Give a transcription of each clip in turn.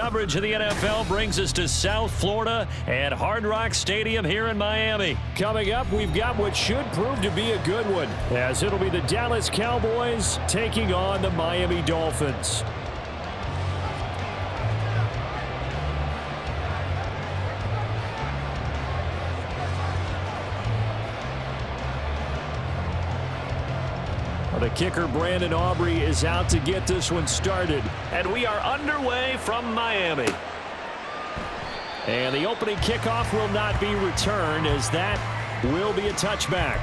coverage of the NFL brings us to South Florida and Hard Rock Stadium here in Miami. Coming up, we've got what should prove to be a good one, as it'll be the Dallas Cowboys taking on the Miami Dolphins. The kicker, Brandon Aubrey, is out to get this one started. And we are underway from Miami. And the opening kickoff will not be returned, as that will be a touchback.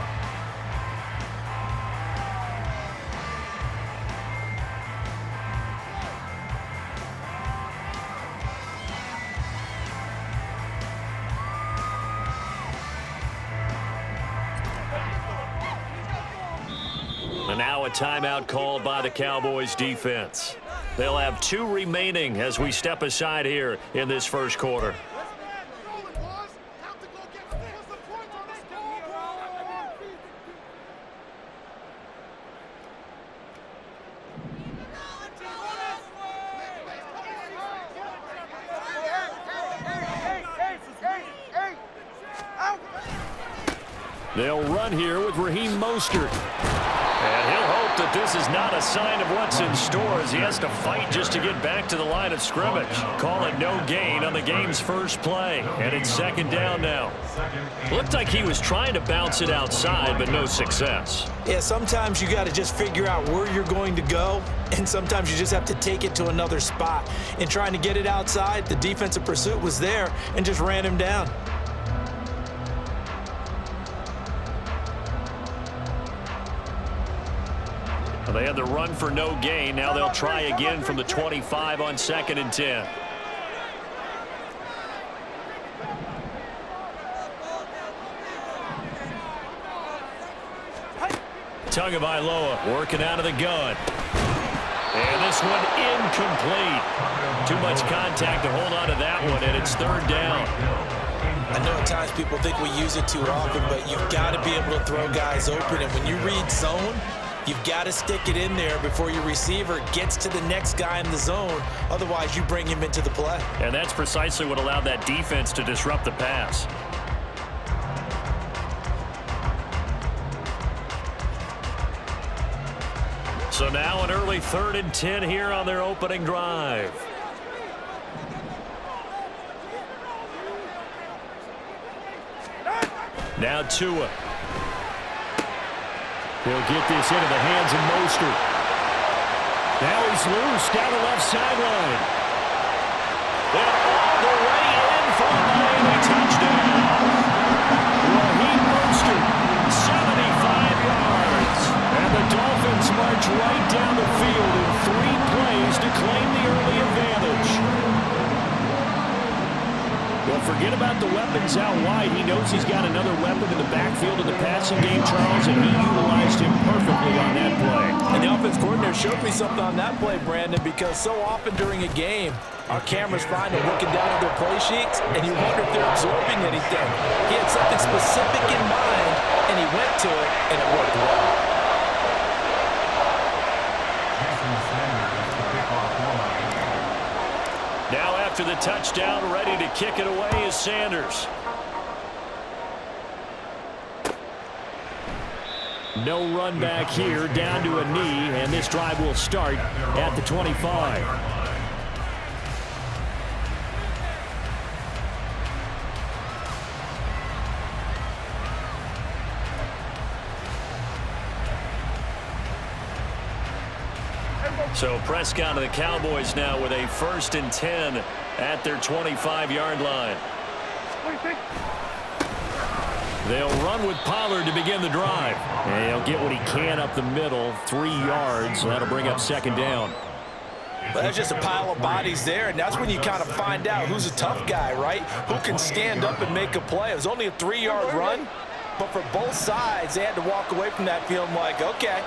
And now a timeout called by the Cowboys defense. They'll have 2 remaining as we step aside here in this first quarter. They'll run here with Raheem Mostert. And he'll hope that this is not a sign of what's in store as he has to fight just to get back to the line of scrimmage. Call it no gain on the game's first play. And it's second down now. Looked like he was trying to bounce it outside, but no success. Yeah, sometimes you got to just figure out where you're going to go, and sometimes you just have to take it to another spot. In trying to get it outside, the defensive pursuit was there and just ran him down. They had the run for no gain. Now they'll try again from the 25 on 2nd and 10. Tagovailoa working out of the gun. And this one incomplete. Too much contact to hold on to that one, and it's 3rd down. I know at times people think we use it too often, but you've got to be able to throw guys open. And when you read zone, you've got to stick it in there before your receiver gets to the next guy in the zone. Otherwise, you bring him into the play. And that's precisely what allowed that defense to disrupt the pass. So now an early 3rd and 10 here on their opening drive. Now Tua. He'll get this into the hands of Mostert. Now he's loose down the left sideline. And all the way in for a Miami touchdown. Raheem Mostert, 75 yards. And the Dolphins march right down the field in 3 plays to claim the early advantage. Well, forget about the weapons out wide. He knows he's got another weapon in the backfield in the passing game, Charles, and he utilized him perfectly on that play. And the offense coordinator showed me something on that play, Brandon, because so often during a game, our cameras find them looking down at their play sheets, and you wonder if they're absorbing anything. He had something specific in mind, and he went to it, and it worked well. Now after the touchdown, ready to kick it away is Sanders. No run back here, down to a knee, and this drive will start at the 25. So Prescott of the Cowboys now with a 1st and 10 at their 25-yard line. They'll run with Pollard to begin the drive. And he'll get what he can up the middle, 3 yards. That'll bring up 2nd down. But there's just a pile of bodies there, and that's when you kind of find out who's a tough guy, right? Who can stand up and make a play. It was only a 3-yard run, but for both sides, they had to walk away from that feeling like, okay,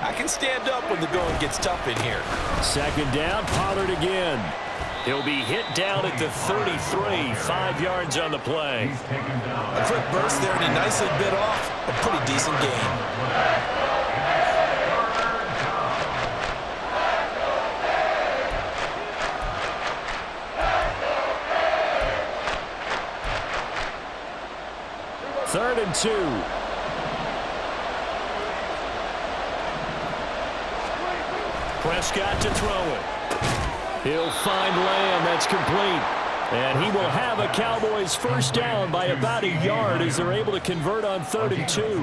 I can stand up when the going gets tough in here. 2nd down, Pollard again. He'll be hit down at the 33, 5 yards on the play. A quick burst there, and he nicely bit off a pretty decent gain. 3rd and 2. Prescott to throw it. He'll find Lamb. That's complete. And he will have a Cowboys first down by about a yard as they're able to convert on 3rd and 2.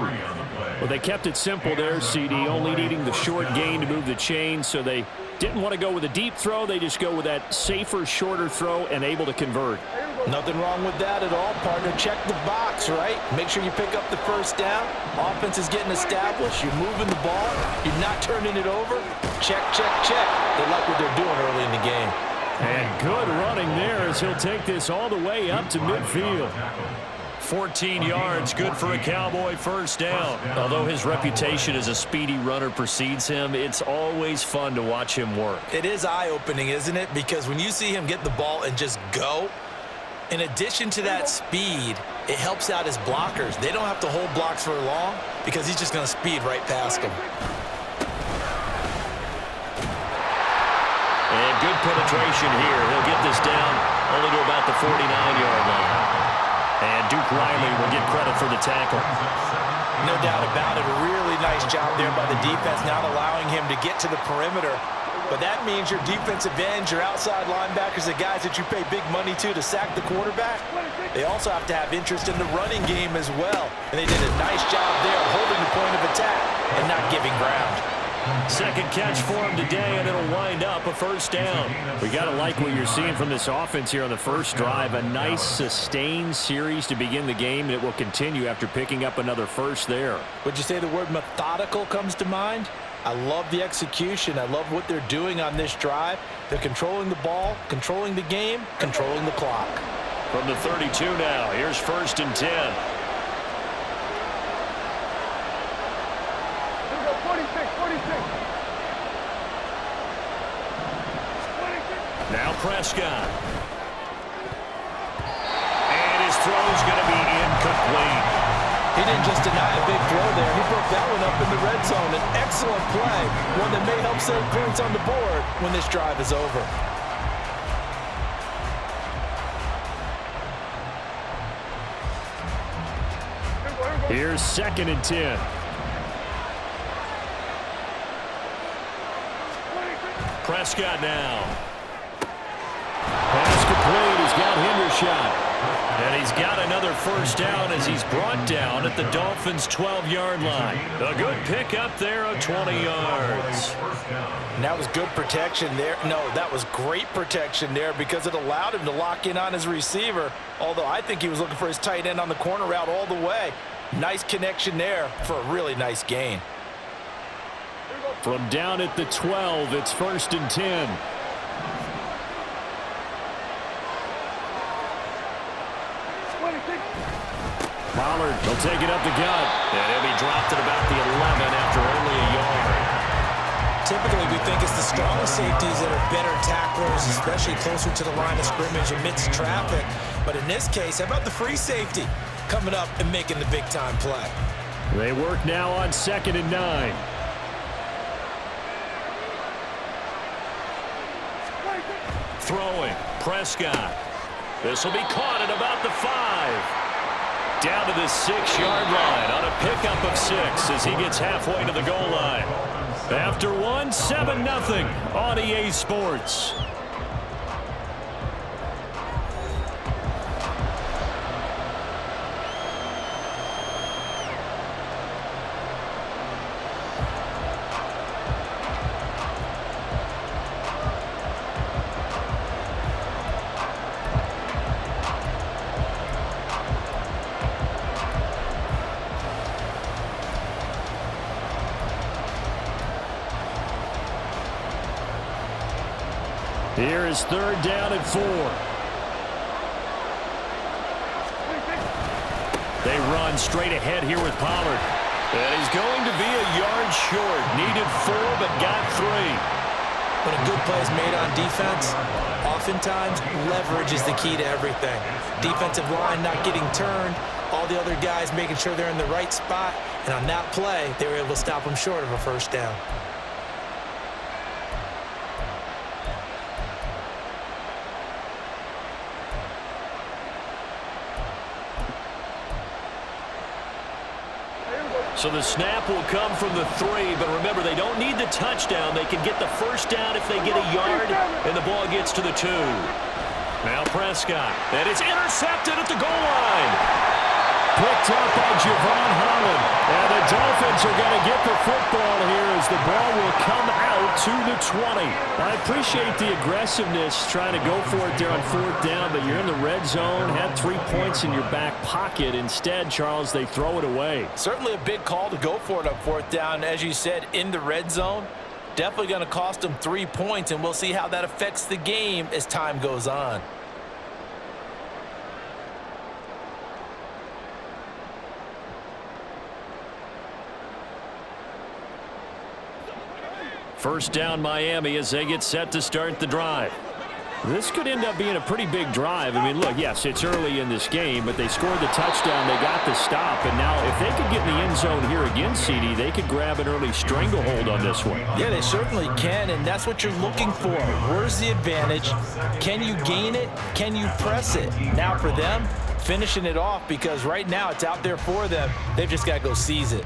Well, they kept it simple there, CD, only needing the short gain to move the chain, so they didn't want to go with a deep throw. They just go with that safer, shorter throw and able to convert. Nothing wrong with that at all, partner. Check the box, right? Make sure you pick up the first down. Offense is getting established. You're moving the ball. You're not turning it over. Check, check, check. They like what they're doing early in the game. And good running there as he'll take this all the way up to midfield. 14 yards, good for a Cowboy first down. Although his reputation as a speedy runner precedes him, it's always fun to watch him work. It is eye-opening, isn't it? Because when you see him get the ball and just go, in addition to that speed, it helps out his blockers. They don't have to hold blocks for long because he's just going to speed right past them. And good penetration here. He'll get this down only to about the 49-yard line. And Duke Riley will get credit for the tackle. No doubt about it. A really nice job there by the defense, not allowing him to get to the perimeter. But that means your defensive ends, your outside linebackers, the guys that you pay big money to sack the quarterback, they also have to have interest in the running game as well. And they did a nice job there holding the point of attack and not giving ground. Second catch for him today, and it'll wind up a first down. We got to like what you're seeing from this offense here on the first drive. A nice sustained series to begin the game, and it will continue after picking up another first there. Would you say the word methodical comes to mind? I love the execution. I love what they're doing on this drive. They're controlling the ball, controlling the game, controlling the clock. From the 32 now, here's 1st and 10. Now Prescott. And his throw's going to be incomplete. He didn't just deny a big throw there. He broke that one up in the red zone. An excellent play, one that may help send points on the board when this drive is over. Here's 2nd and 10. Prescott now. Pass complete. He's got Hendershot. And he's got another first down as he's brought down at the Dolphins' 12-yard line. A good pickup there of 20 yards. And that was good protection there. No, that was great protection there because it allowed him to lock in on his receiver, although I think he was looking for his tight end on the corner route all the way. Nice connection there for a really nice gain. From down at the 12, it's 1st and 10. Pollard will take it up the gut. And he'll be dropped at about the 11 after only a yard. Typically, we think it's the strong safeties that are better tacklers, especially closer to the line of scrimmage amidst traffic. But in this case, how about the free safety coming up and making the big-time play? They work now on 2nd and 9. Throwing, Prescott. This will be caught at about the 5. Down to the 6-yard line on a pickup of 6 as he gets halfway to the goal line. After one, 7-0 on EA Sports. Here is 3rd down and 4. They run straight ahead here with Pollard. And he's going to be a yard short. Needed 4, but got 3. When a good play is made on defense, oftentimes leverage is the key to everything. Defensive line not getting turned, all the other guys making sure they're in the right spot, and on that play, they were able to stop them short of a first down. So the snap will come from the 3, but remember, they don't need the touchdown. They can get the first down if they get a yard, and the ball gets to the 2. Now Prescott, and it's intercepted at the goal line. Picked up by Javon Holland. And the Dolphins are going to get the football here as the ball will come out to the 20. I appreciate the aggressiveness trying to go for it there on 4th down, but you're in the red zone, had 3 points in your back pocket. Instead, Charles, they throw it away. Certainly a big call to go for it on 4th down. As you said, in the red zone, definitely going to cost them 3 points, and we'll see how that affects the game as time goes on. First down Miami as they get set to start the drive. This could end up being a pretty big drive. I mean, look, yes, it's early in this game, but they scored the touchdown, they got the stop, and now if they could get in the end zone here again, CD, they could grab an early stranglehold on this one. Yeah, they certainly can, and that's what you're looking for. Where's the advantage? Can you gain it? Can you press it? Now for them, finishing it off, because right now it's out there for them. They've just got to go seize it.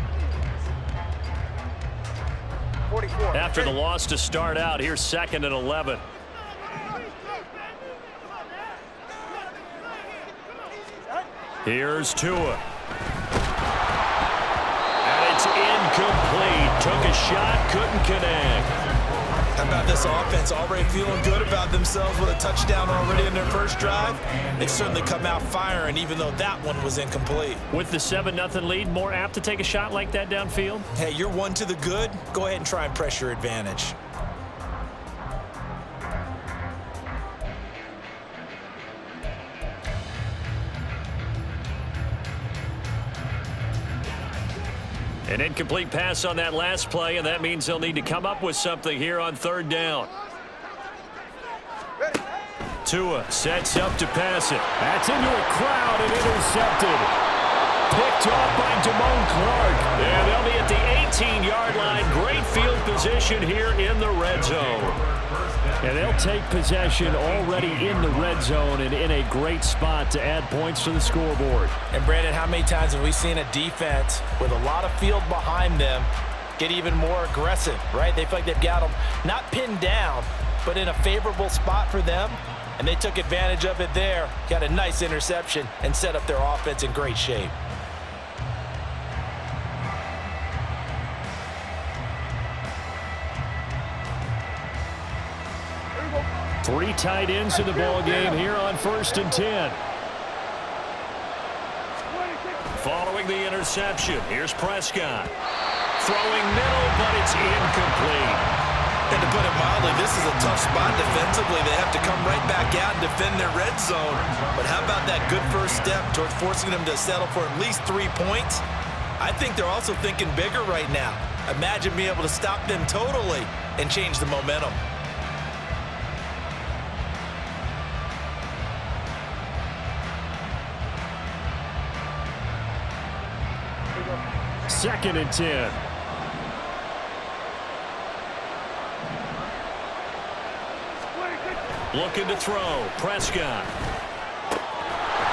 After the loss to start out, here's 2nd and 11. Here's Tua. And it's incomplete. Took a shot, couldn't connect. How about this offense already feeling good about themselves with a touchdown already in their first drive? They've certainly come out firing, even though that one was incomplete. With the 7-0 lead, more apt to take a shot like that downfield? Hey, you're one to the good. Go ahead and try and press your advantage. An incomplete pass on that last play, and that means they'll need to come up with something here on 3rd down. Tua sets up to pass it. That's into a crowd and intercepted. Picked off by Damone Clark. And they'll be at the 18-yard line. Great field position here in the red zone. And they'll take possession already in the red zone and in a great spot to add points to the scoreboard. And, Brandon, how many times have we seen a defense with a lot of field behind them get even more aggressive, right? They feel like they've got them not pinned down, but in a favorable spot for them, and they took advantage of it there, got a nice interception, and set up their offense in great shape. Three tight ends in the ball game here on 1st and 10. Following the interception, here's Prescott. Throwing middle, but it's incomplete. And to put it mildly, this is a tough spot defensively. They have to come right back out and defend their red zone. But how about that good first step towards forcing them to settle for at least 3 points? I think they're also thinking bigger right now. Imagine being able to stop them totally and change the momentum. 2nd and 10. Looking to throw. Prescott.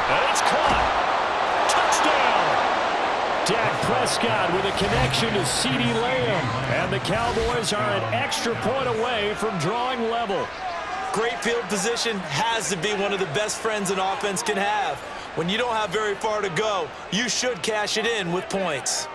And it's caught. Touchdown! Dak Prescott with a connection to CeeDee Lamb. And the Cowboys are an extra point away from drawing level. Great field position has to be one of the best friends an offense can have. When you don't have very far to go, you should cash it in with points.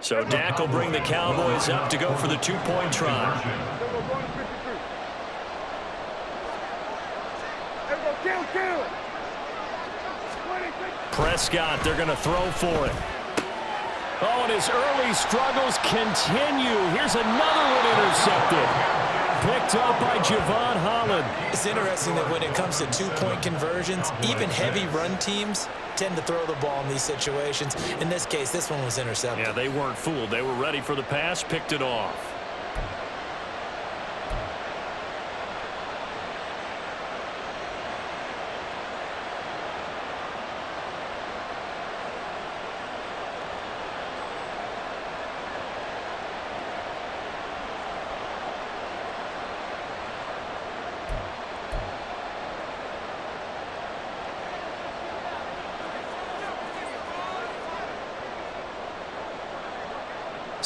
So Dak will bring the Cowboys up to go for the 2-point try. Prescott, they're going to throw for it. Oh, and his early struggles continue. Here's another one intercepted. Picked up by Javon Holland. It's interesting that when it comes to 2-point conversions, even heavy run teams tend to throw the ball in these situations. In this case, this one was intercepted. Yeah, they weren't fooled. They were ready for the pass, picked it off.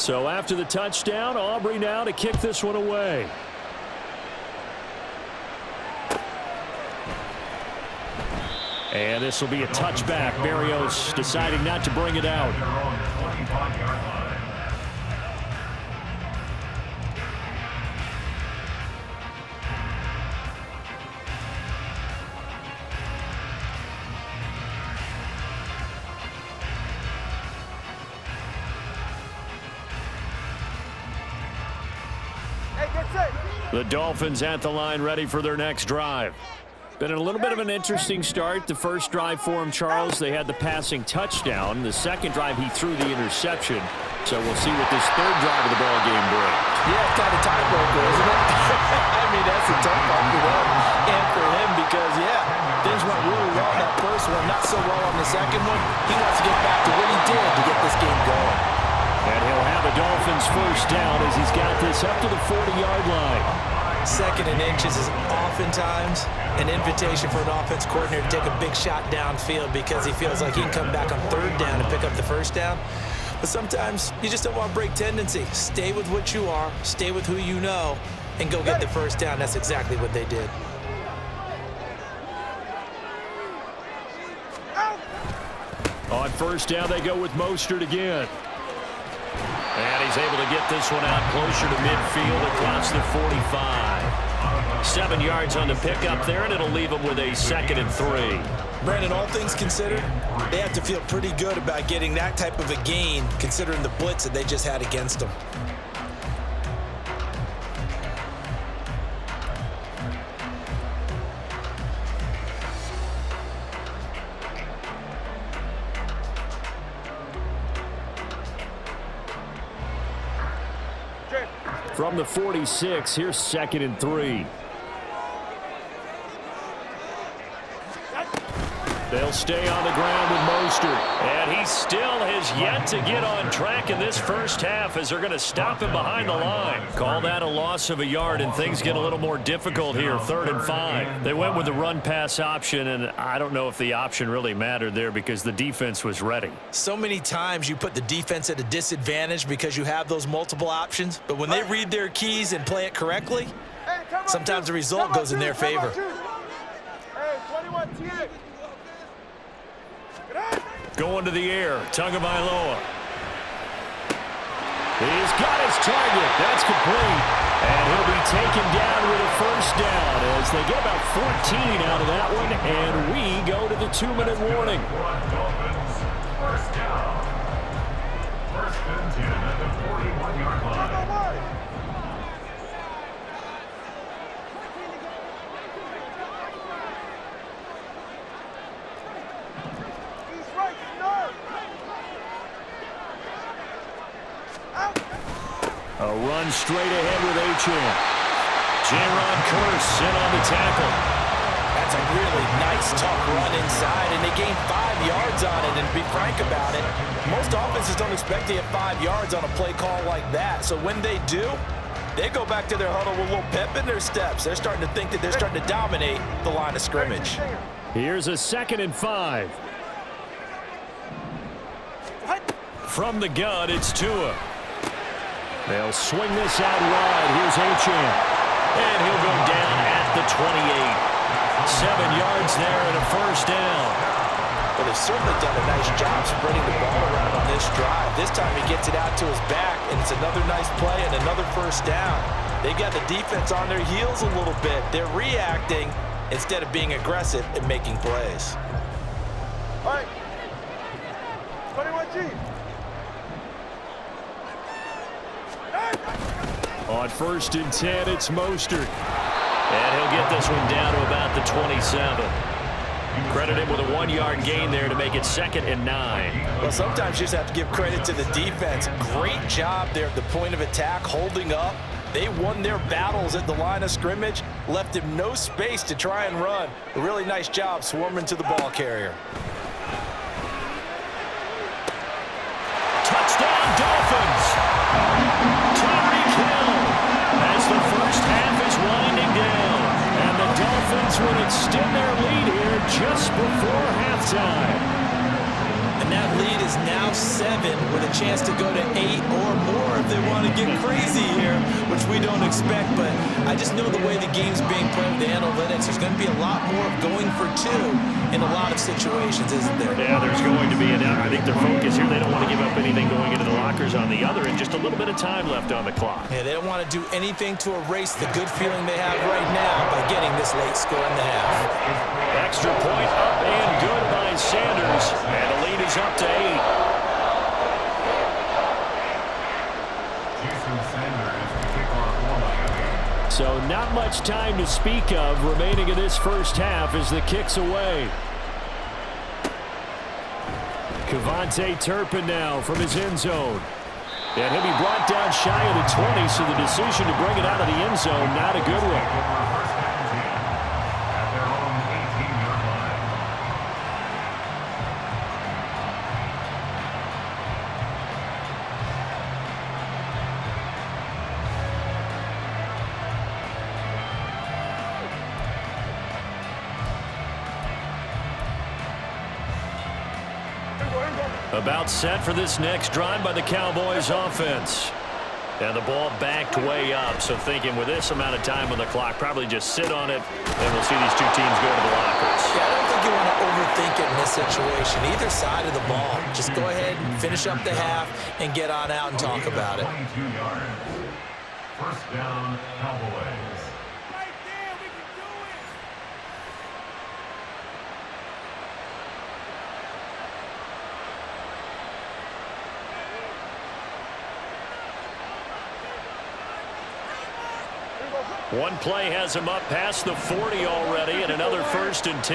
So after the touchdown, Aubrey now to kick this one away. And this will be a touchback. Berrios deciding not to bring it out. The Dolphins at the line ready for their next drive. Been a little bit of an interesting start. The first drive for him, Charles, they had the passing touchdown. The second drive, he threw the interception. So we'll see what this third drive of the ball game brings. Yeah, it's kind of tiebreaker, isn't it? I mean, that's a tough one for them and for him because, yeah, things went really well in that first one, not so well on the second one. He wants to get back to what he did to get this game going. And he'll have the Dolphins first down as he's got this up to the 40-yard line. Second and inches is oftentimes an invitation for an offense coordinator to take a big shot downfield because he feels like he can come back on third down and pick up the first down. But sometimes you just don't want to break tendency. Stay with what you are, stay with who you know, and go get the first down. That's exactly what they did. On first down, they go with Mostert again. And he's able to get this one out closer to midfield across the 45. 7 yards on the pickup there, and it'll leave him with a 2nd and 3. Brandon, all things considered, they have to feel pretty good about getting that type of a gain considering the blitz that they just had against them. From the 46, here's 2nd and 3. They'll stay on the ground with Mostert. And he still has yet to get on track in this first half as they're going to stop him behind the line. Call that a loss of a yard, and things get a little more difficult here, 3rd and 5. They went with the run-pass option, and I don't know if the option really mattered there because the defense was ready. So many times you put the defense at a disadvantage because you have those multiple options, but when they read their keys and play it correctly, sometimes the result goes in their favor. Going to the air, Tagovailoa. He's got his target. That's complete. And he'll be taken down with a first down as they get about 14 out of that one. And we go to the 2-minute warning. First down. First and 10 at the 41-yard line. A run straight ahead with H2H. Jaron Curse in on the tackle. That's a really nice, tough run inside, and they gained 5 yards on it. And to be frank about it, most offenses don't expect to get 5 yards on a play call like that. So when they do, they go back to their huddle with a little pep in their steps. They're starting to think that they're starting to dominate the line of scrimmage. Here's a 2nd and 5. From the gun, it's Tua. They'll swing this out wide. Here's H2H. And he'll go down at the 28. 7 yards there and a first down. Well, they've certainly done a nice job spreading the ball around on this drive. This time he gets it out to his back, and it's another nice play and another first down. They've got the defense on their heels a little bit. They're reacting instead of being aggressive and making plays. All right. 21G. On 1st and 10, it's Mostert. And he'll get this one down to about the 27. Credit him with a 1-yard gain there to make it 2nd and 9. Well, sometimes you just have to give credit to the defense. Great job there at the point of attack, holding up. They won their battles at the line of scrimmage, left him no space to try and run. A really nice job swarming to the ball carrier. Touchdown, Dolphins! Tyreek Hill as the first half is winding down. And the Dolphins would extend their lead here just before halftime. And that lead is now 7 with a chance to go to 8 or more want to get crazy here, which we don't expect, but I just know the way the game's being played with the analytics, there's going to be a lot more of going for two in a lot of situations, isn't there? Yeah, there's going to be. And I think their focus here, they don't want to give up anything going into the lockers on the other, and just a little bit of time left on the clock. Yeah, they don't want to do anything to erase the good feeling they have right now by getting this late score in the half. Extra point up and good by Sanders, and the lead is up to 8. So not much time to speak of remaining in this first half as the kick's away. Kevontae Turpin now from his end zone. And he'll be brought down shy of the 20, so the decision to bring it out of the end zone, not a good one. About set for this next drive by the Cowboys offense. And the ball backed way up, so thinking with this amount of time on the clock, probably just sit on it, and we'll see these two teams go to the lockers. Yeah, I don't think you want to overthink it in this situation, either side of the ball. Just go ahead and finish up the half and get on out and talk about it. 22 yards. First down, Cowboys. One play has him up past the 40 already, and another 1st and 10.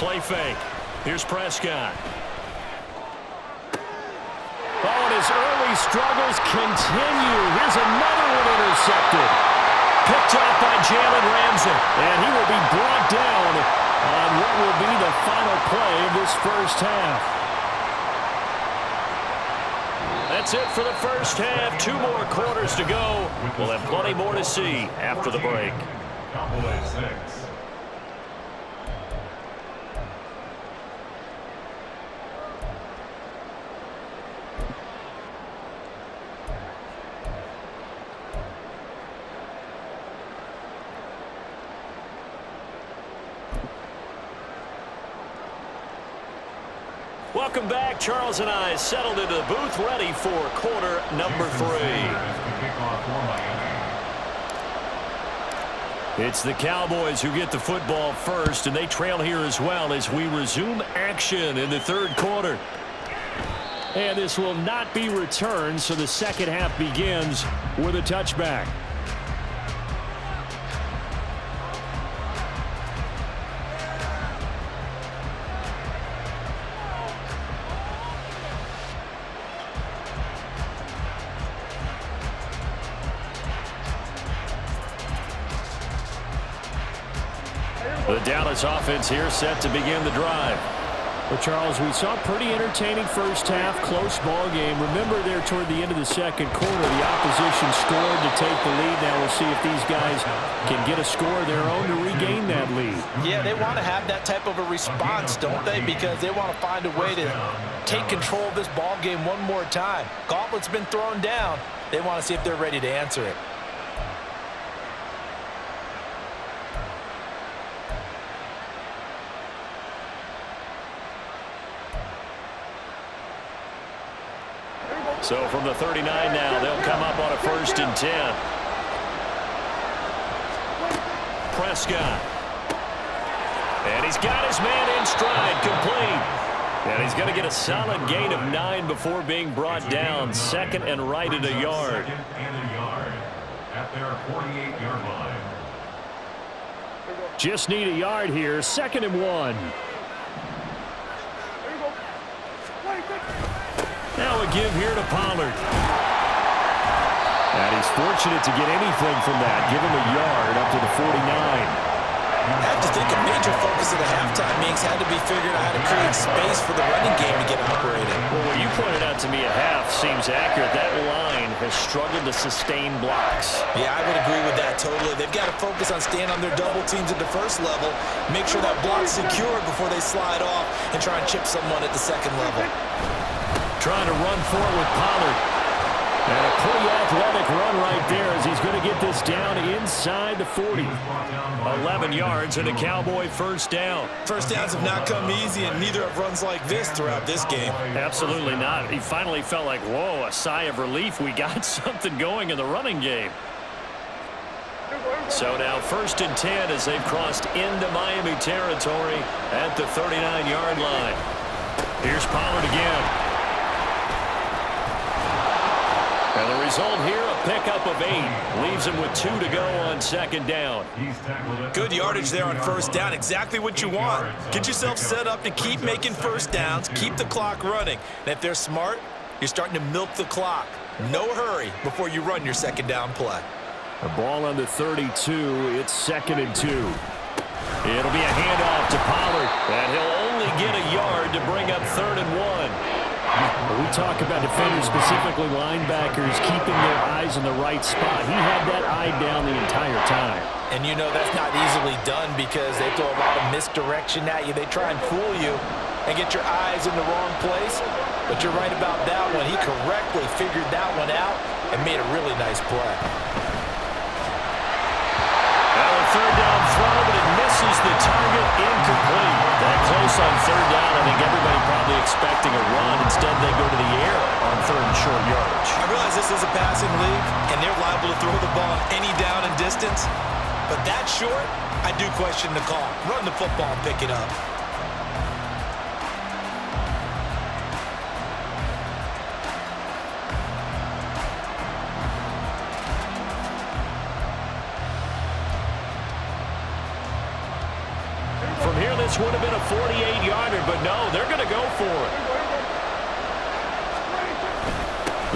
Play fake. Here's Prescott. Oh, and his early struggles continue. Here's another one intercepted. Picked off by Jalen Ramsey, and he will be brought down on what will be the final play of this first half. That's it for the first half. 2 more quarters to go. We'll have plenty more to see after the break. Cowboys 6. Welcome back. Charles and I settled into the booth, ready for quarter number 3. It's the Cowboys who get the football first, and they trail here as well as we resume action in the 3rd quarter. And this will not be returned, so the second half begins with a touchback. The Dallas offense here set to begin the drive. Well, Charles, we saw a pretty entertaining first half, close ball game. Remember there toward the end of the second quarter, the opposition scored to take the lead. Now we'll see if these guys can get a score of their own to regain that lead. Yeah, they want to have that type of a response, don't they? Because they want to find a way to take control of this ball game one more time. Gauntlet's been thrown down. They want to see if they're ready to answer it. So from the 39 now, they'll come up on a 1st and 10. Prescott. And he's got his man in stride, complete. And he's going to get a solid gain of 9 before being brought down. 2nd and right at a yard. 2nd and a yard at their 48-yard line. Just need a yard here. 2nd and 1. Now a give here to Pollard. And he's fortunate to get anything from that. Give him a yard up to the 49. I have to think a major focus of the halftime meetings had to be figuring out how to create space for the running game to get operated. Well, what you pointed out to me at half seems accurate. That line has struggled to sustain blocks. Yeah, I would agree with that totally. They've got to focus on staying on their double teams at the first level, make sure that block's secured before they slide off and try and chip someone at the second level. Trying to run for it with Pollard. And a pretty athletic run right there as he's going to get this down inside the 40. 11 yards and a Cowboy first down. First downs have not come easy, and neither have runs like this throughout this game. Absolutely not. He finally felt like, whoa, a sigh of relief. We got something going in the running game. So now 1st and 10 as they've crossed into Miami territory at the 39-yard line. Here's Pollard again. And the result here, a pickup of 8. Leaves him with 2 to go on 2nd down. Good yardage there on 1st down. Exactly what you want. Get yourself set up to keep making 1st downs, keep the clock running. And if they're smart, you're starting to milk the clock. No hurry before you run your 2nd down play. The ball on the 32. It's 2nd and 2. It'll be a handoff to Pollard. And he'll only get a yard to bring up 3rd and 1. We talk about defenders, specifically linebackers, keeping their eyes in the right spot. He had that eye down the entire time. And you know that's not easily done because they throw a lot of misdirection at you. They try and fool you and get your eyes in the wrong place. But you're right about that one. He correctly figured that one out and made a really nice play. Well, a 3rd down throw, but it misses the target, incomplete. That close on 3rd down, I think everybody probably expecting a run. Instead, they go to the air on 3rd and short yardage. I realize this is a passing league, and they're liable to throw the ball any down and distance. But that short, I do question the call. Run the football and pick it up. From here, this would have been a 48-yarder, but no, they're going to go for it.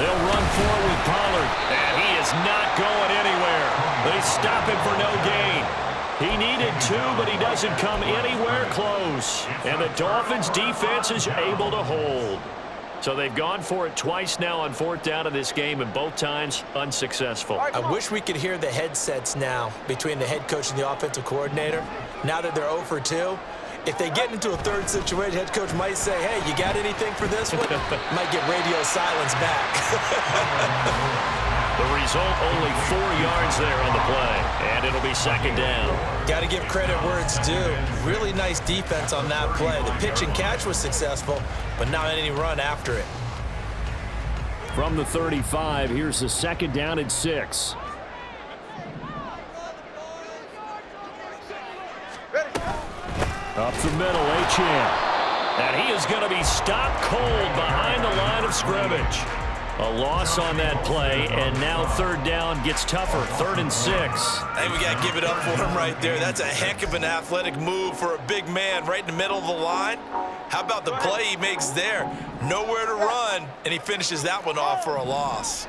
They'll run for it with Pollard, and he is not going anywhere. They stop him for no gain. He needed 2, but he doesn't come anywhere close. And the Dolphins' defense is able to hold. So they've gone for it twice now on 4th down in this game, and both times unsuccessful. I wish we could hear the headsets now between the head coach and the offensive coordinator. Now that they're 0 for 2, if they get into a 3rd situation, head coach might say, hey, you got anything for this one? Might get radio silence back. The result, only 4 yards there on the play, and it'll be 2nd down. Got to give credit where it's due. Really nice defense on that play. The pitch and catch was successful, but not any run after it. From the 35, here's the 2nd down and 6. Up the middle, H2H. And he is going to be stopped cold behind the line of scrimmage. A loss on that play, and now 3rd down gets tougher. 3rd and 6. Hey, we got to give it up for him right there. That's a heck of an athletic move for a big man right in the middle of the line. How about the play he makes there? Nowhere to run, and he finishes that one off for a loss.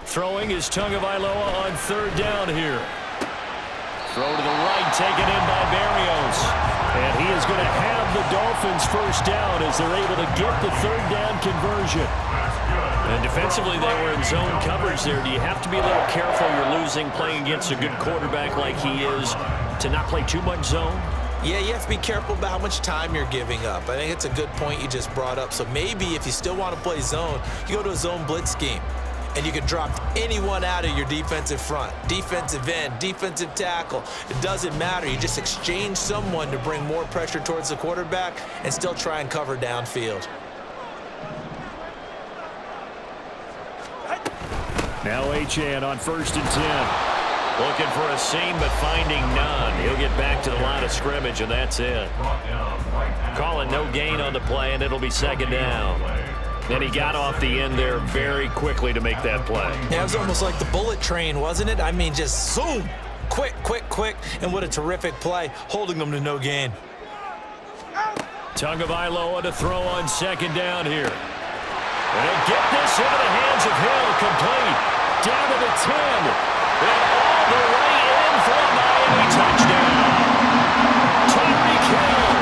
Throwing is Tagovailoa on 3rd down here. Throw to the right, taken in by Berrios. And he is going to have the Dolphins first down as they're able to get the 3rd down conversion. And defensively, they were in zone coverage there. Do you have to be a little careful? You're losing, playing against a good quarterback like he is, to not play too much zone? Yeah, you have to be careful about how much time you're giving up. I think it's a good point you just brought up. So maybe if you still want to play zone, you go to a zone blitz scheme. And you can drop anyone out of your defensive front, defensive end, defensive tackle. It doesn't matter. You just exchange someone to bring more pressure towards the quarterback and still try and cover downfield. Now H2H on 1st and 10. Looking for a seam, but finding none. He'll get back to the line of scrimmage, and that's it. Calling no gain on the play, and it'll be 2nd down. And he got off the end there very quickly to make that play. Yeah, it was almost like the bullet train, wasn't it? I mean, just zoom, quick, quick, quick, and what a terrific play, holding them to no gain. Tagovailoa to throw on 2nd down here. And get this into the hands of Hill, complete. Down to the 10. And all the way in for a Miami touchdown. Tyreek Hill,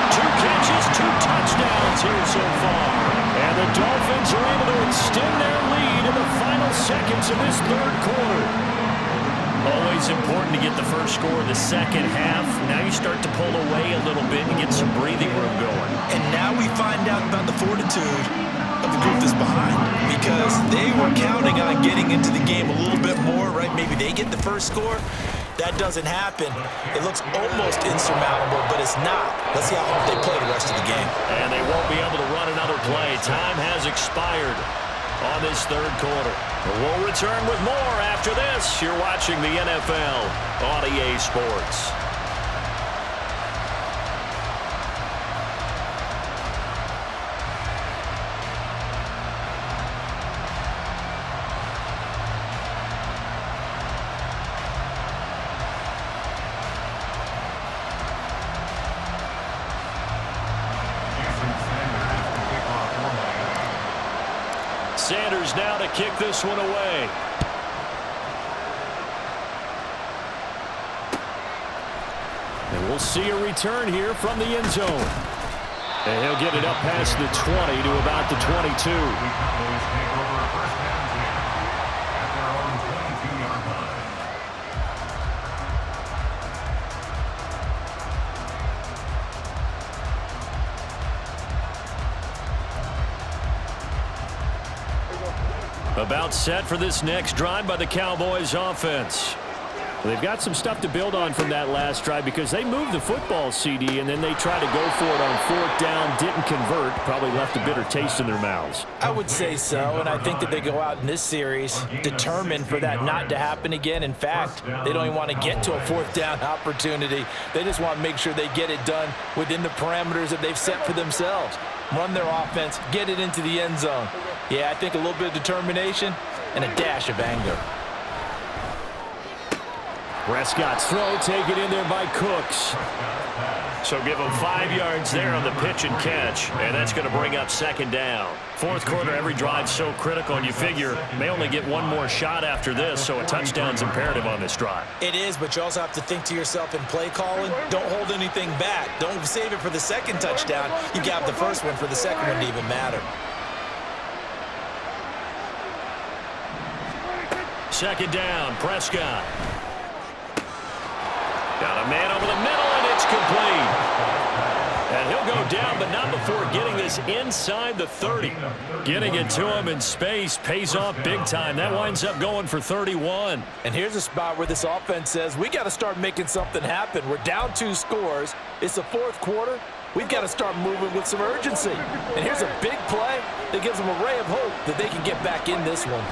2 catches, 2 touchdowns here so far. And the Dolphins are able to extend their lead in the final seconds of this 3rd quarter. Always important to get the first score of the 2nd half. Now you start to pull away a little bit and get some breathing room going. And now we find out about the fortitude of the group that's behind. getting into the game a little bit more, right? Maybe they get the first score. That doesn't happen. It looks almost insurmountable, but it's not. Let's see how hard they play the rest of the game. And they won't be able to run another play. Time has expired on this third quarter. We'll return with more after this. You're watching the NFL on EA Sports. Sanders now to kick this one away. And we'll see a return here from the end zone. And he'll get it up past the 20 to about the 22. About set for this next drive by the Cowboys offense. They've got some stuff to build on from that last drive because they moved the football, CD, and then they tried to go for it on fourth down, didn't convert, probably left a bitter taste in their mouths. I would say so, and I think that they go out in this series determined for that not to happen again. In fact, they don't even want to get to a fourth down opportunity. They just want to make sure they get it done within the parameters that they've set for themselves. Run their offense, get it into the end zone. Yeah, I think a little bit of determination and a dash of anger. Prescott's throw taken in there by Cooks. So give him 5 yards there on the pitch and catch, and that's going to bring up second down. Fourth quarter, every drive's so critical, and you figure may only get one more shot after this, so a touchdown's imperative on this drive. It is, but you also have to think to yourself in play calling, don't hold anything back. Don't save it for the second touchdown. You got the first one for the second one to even matter. Second down, Prescott. Got a man over the middle, and it's complete. And he'll go down, but not before getting this inside the 30. Getting it to him in space pays off big time. That winds up going for 31. And here's a spot where this offense says, we got to start making something happen. We're down 2 scores. It's the fourth quarter. We've got to start moving with some urgency. And here's a big play that gives them a ray of hope that they can get back in this one.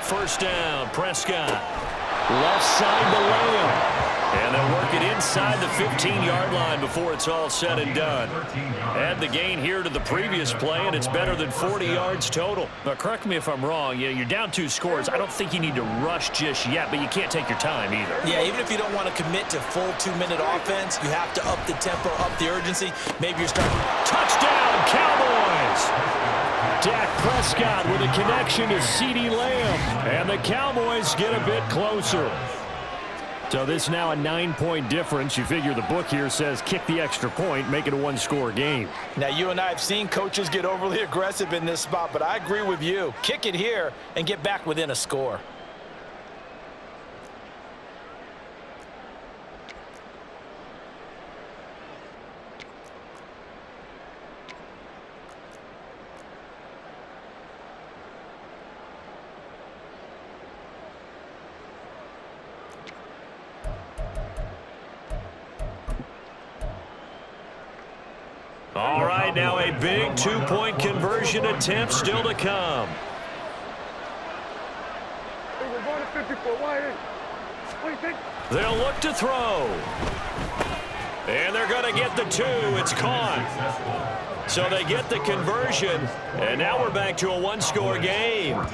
First down, Prescott. Left side to Lamb. And they'll work it inside the 15-yard line before it's all said and done. Add the gain here to the previous play, and it's better than 40 yards total. Now, correct me if I'm wrong. You're down 2 scores. I don't think you need to rush just yet, but you can't take your time either. Yeah, even if you don't want to commit to full 2-minute offense, you have to up the tempo, up the urgency. Maybe you're starting. Touchdown, Cowboys! Dak Prescott with a connection to CeeDee Lamb. And the Cowboys get a bit closer. So this now a 9-point difference. You figure the book here says kick the extra point, make it a 1-score game. Now, you and I have seen coaches get overly aggressive in this spot, but I agree with you. Kick it here and get back within a score. All right, now a big 2-point conversion attempt still to come. They'll look to throw. And they're going to get the 2. It's caught. So they get the conversion, and now we're back to a 1-score game.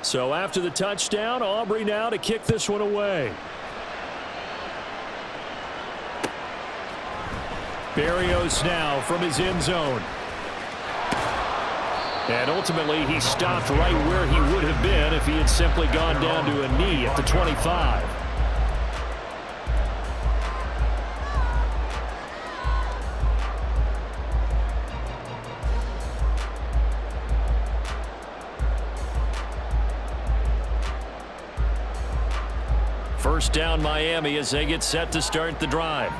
So after the touchdown, Aubrey now to kick this one away. Berrios now from his end zone. And ultimately, he stopped right where he would have been if he had simply gone down to a knee at the 25. First down Miami as they get set to start the drive.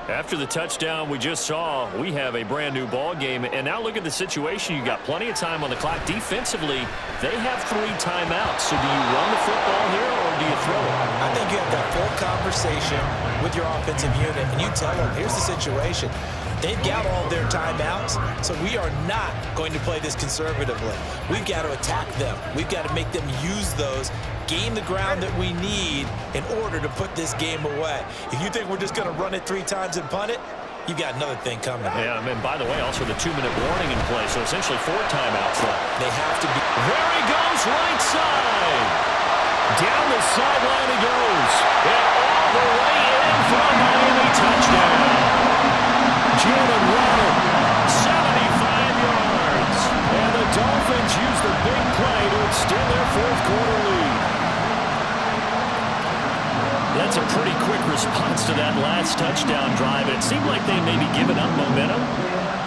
After the touchdown we just saw, we have a brand new ball game. And now look at the situation. You got plenty of time on the clock. Defensively, they have 3 timeouts. So do you run the football here or do you throw it? I think you have that full conversation with your offensive unit, and you tell them, here's the situation. They've got all their timeouts, so we are not going to play this conservatively. We've got to attack them. We've got to make them use those, gain the ground that we need in order to put this game away. If you think we're just going to run it 3 times and punt it, you've got another thing coming. Yeah, and by the way, also the 2-minute warning in play, so essentially 4 timeouts left. They have to be. There he goes, right side. Down the sideline he goes. And all the way in for a Miami touchdown. Jalen Waddle, 75 yards. And the Dolphins use the big play to extend their 4th quarter lead. That's a pretty quick response to that last touchdown drive. It seemed like they maybe given up momentum,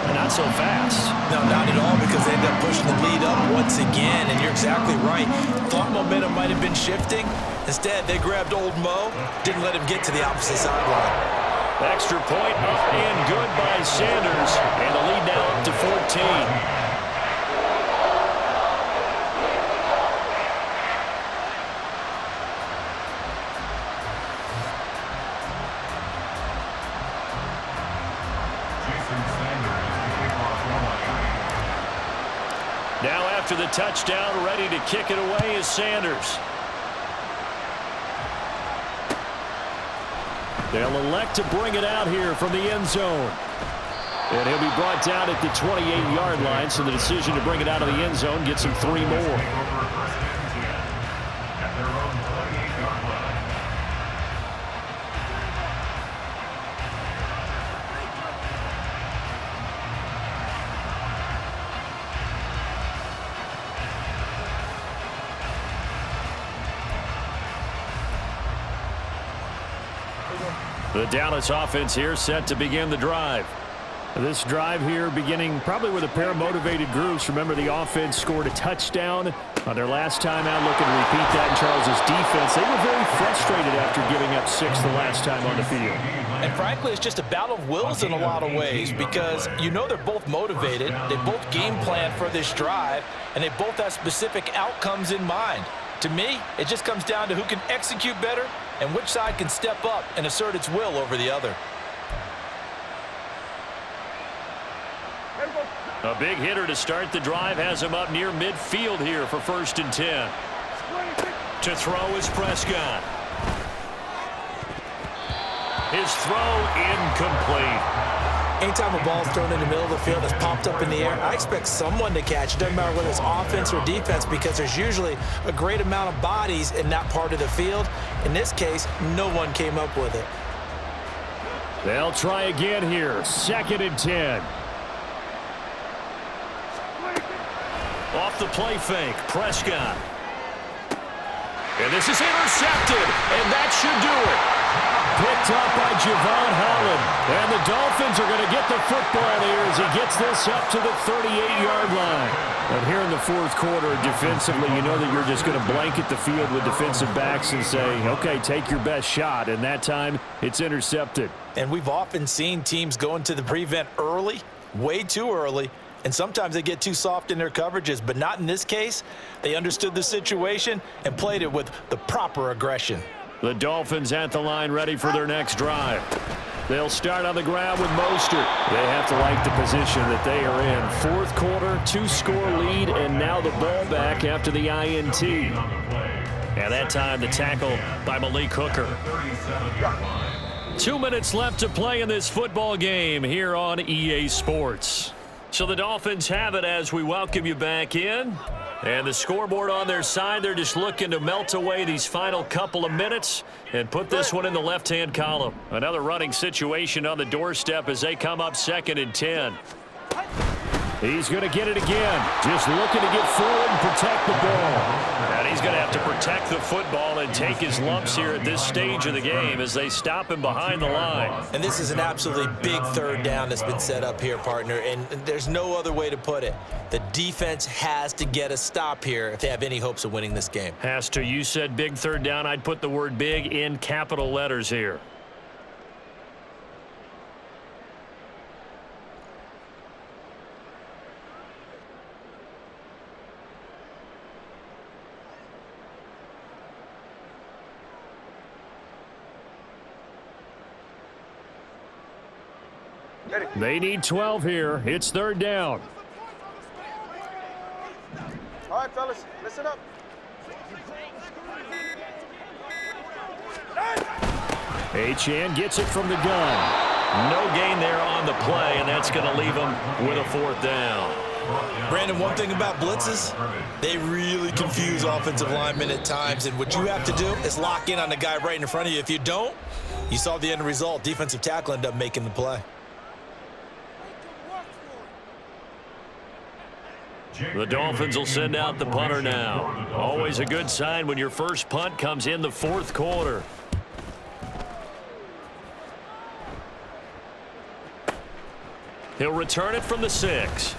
but not so fast. No, not at all, because they ended up pushing the lead up once again, and you're exactly right. Thought momentum might have been shifting. Instead, they grabbed old Mo, didn't let him get to the opposite sideline. Extra point up and good by Sanders, and the lead now up to 14. Now after the touchdown, ready to kick it away is Sanders. They'll elect to bring it out here from the end zone. And he'll be brought down at the 28-yard line, so the decision to bring it out of the end zone gets him 3 more. The Dallas offense here set to begin the drive. This drive here beginning probably with a pair of motivated groups. Remember, the offense scored a touchdown on their last time out, looking to repeat that in Charles's defense. They were very frustrated after giving up 6 the last time on the field. And frankly, it's just a battle of wills in a lot of ways, because you know they're both motivated. They both game plan for this drive, and they both have specific outcomes in mind. To me, it just comes down to who can execute better and which side can step up and assert its will over the other. A big hitter to start the drive has him up near midfield here for 1st and 10. To throw is Prescott. His throw incomplete. Anytime a ball is thrown in the middle of the field that's popped up in the air, I expect someone to catch it. Doesn't matter whether it's offense or defense, because there's usually a great amount of bodies in that part of the field. In this case, no one came up with it. They'll try again here. 2nd and 10. Off the play fake, Prescott. And this is intercepted, and that should do it. Picked up by Javon Holland. And the Dolphins are going to get the football here as he gets this up to the 38-yard line. And here in the 4th quarter, defensively, you know that you're just going to blanket the field with defensive backs and say, okay, take your best shot. And that time, it's intercepted. And we've often seen teams go into the prevent early, way too early, and sometimes they get too soft in their coverages, but not in this case. They understood the situation and played it with the proper aggression. The Dolphins at the line, ready for their next drive. They'll start on the ground with Mostert. They have to like the position that they are in. 4th quarter, 2-score lead, and now the ball back after the INT. And that time the tackle by Malik Hooker. 2 minutes left to play in this football game here on EA Sports. So the Dolphins have it as we welcome you back in. And the scoreboard on their side, they're just looking to melt away these final couple of minutes and put this one in the left-hand column. Another running situation on the doorstep as they come up 2nd and 10. He's going to get it again. Just looking to get forward and protect the ball. And he's he's going to have to protect the football and take his lumps here at this stage of the game as they stop him behind the line. And this is an absolutely big third down that's been set up here, partner, and there's no other way to put it. The defense has to get a stop here if they have any hopes of winning this game. Has to. You said big third down. I'd put the word big in capital letters here. They need 12 here. It's third down. All right, fellas, listen up. H2H gets it from the gun. No gain there on the play, and that's going to leave him with a fourth down. Brandon, one thing about blitzes, they really confuse offensive linemen at times, and what you have to do is lock in on the guy right in front of you. If you don't, you saw the end result. Defensive tackle ended up making the play. The Dolphins will send out the punter now. Always a good sign when your first punt comes in the fourth quarter. He'll return it from the 6.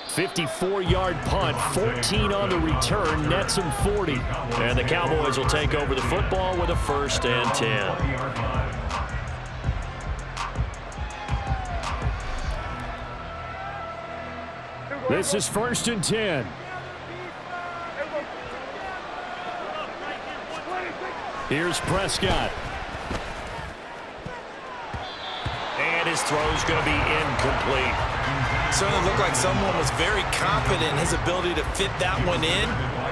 54-yard punt, 14 on the return, nets him 40. And the Cowboys will take over the football with a 1st and 10. This is 1st and 10. Here's Prescott. And his throw's going to be incomplete. Certainly looked like someone was very confident in his ability to fit that one in.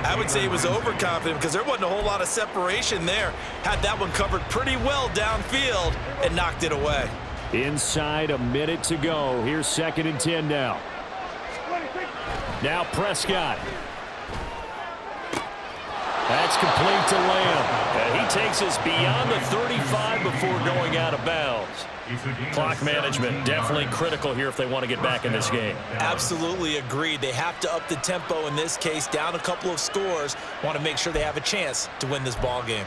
I would say he was overconfident because there wasn't a whole lot of separation there. Had that one covered pretty well downfield and knocked it away. Inside a minute to go. Here's 2nd and 10 now. Now Prescott. That's complete to Lamb. And he takes us beyond the 35 before going out of bounds. Clock management definitely critical here if they want to get back in this game. Absolutely agreed. They have to up the tempo in this case, down a couple of scores. Want to make sure they have a chance to win this ball game.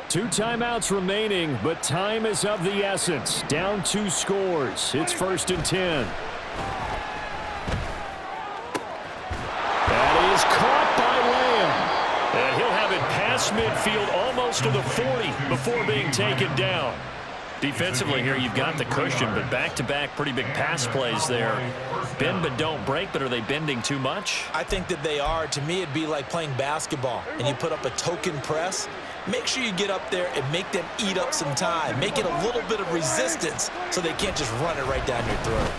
Two timeouts remaining, but time is of the essence. Down 2 scores. It's 1st and 10. That is caught by Lamb. And he'll have it past midfield almost to the 40 before being taken down. Defensively here, you've got the cushion, but back-to-back pretty big pass plays there. Bend but don't break, but are they bending too much? I think that they are. To me, it'd be like playing basketball, and you put up a token press. Make sure you get up there and make them eat up some time. Make it a little bit of resistance so they can't just run it right down your throat.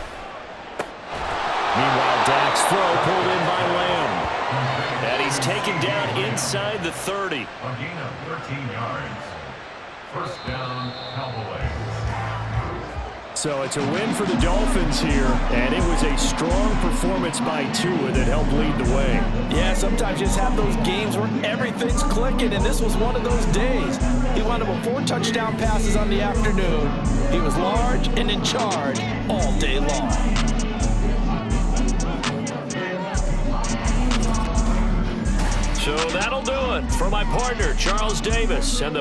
Meanwhile, Dak's throw pulled in by Lamb. And he's taken down inside the 30. A gain of 13 yards. 1st down, Cowboys. So it's a win for the Dolphins here, and it was a strong performance by Tua that helped lead the way. Yeah, sometimes you just have those games where everything's clicking, and this was one of those days. He wound up with 4 touchdown passes on the afternoon. He was large and in charge all day long. So that'll do it for my partner, Charles Davis, and the